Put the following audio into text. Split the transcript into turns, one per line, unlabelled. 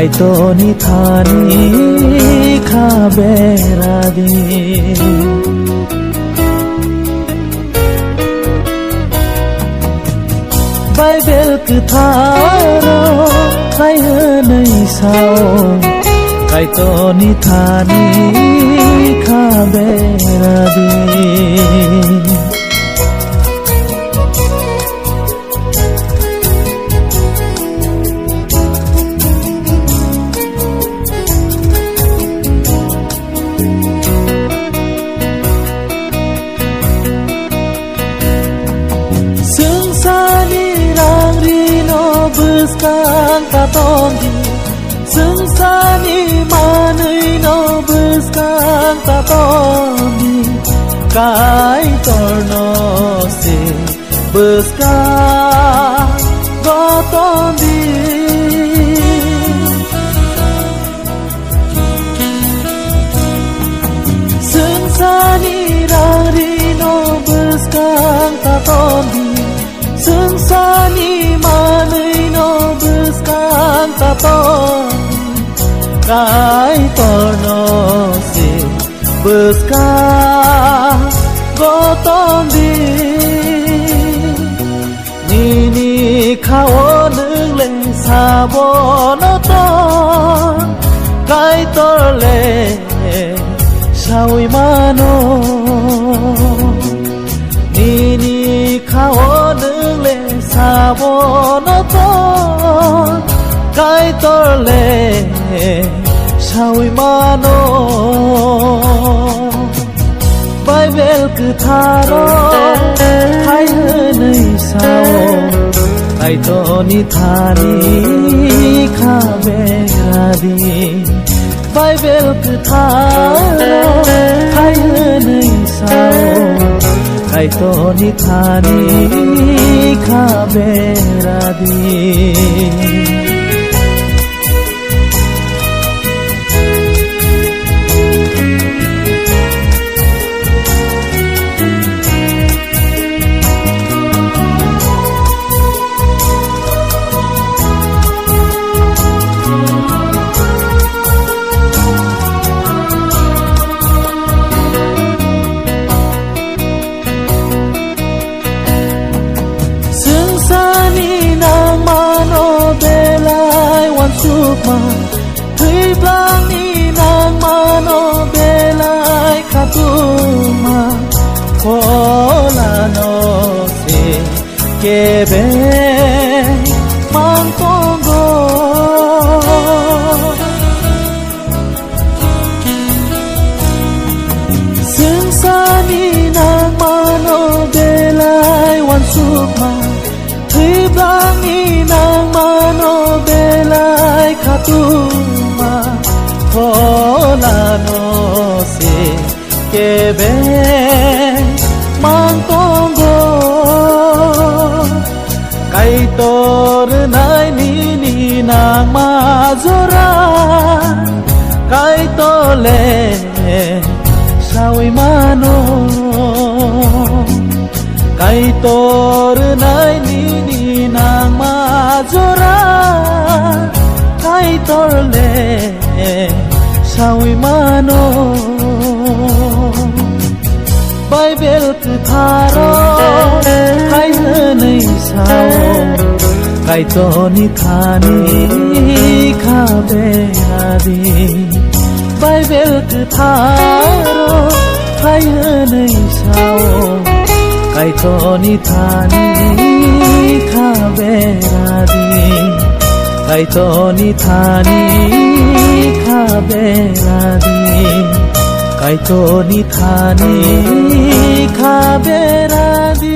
kaito ni thani khaberadi Bible ktharo khai hanai sao kaito ni thani khaberadi Buscan tatondi Sungsani manui no buscan tatondi Kai torno se buscan gotondi Sungsani rari no buscan tatondi Sungsani manui no buscan tapon Kai torno se buscan gotondi Nini khao nương lên sabo no ton Kai tor le sao imano Nini khao nương lên sabo no ton Kai tor le sao imano Bible ktharo khai hanai sao Kai to ni thani khaberadi Bible ktharo khai hanai sao Kai to ni thani khaberadi Sukma Tui blang ni nang mano belai katuma Kola no se kebe mang tongo Sungsani nang mano belai wan sukma Tui blang ni nang mano belai katuma Kola no se kebe mang tongo Kai tor nai ni nang mazora Kai tole sao imano Kai tor nai ni nang mazora Kai tor le sao imano Bible ktharo khai hanai sao Kai to ni thani khaberadi Bible ktharo khai hanai sao Kai to ni thani khaberadi Kai to ni thani khaberadi Kai to ni thani khaberadi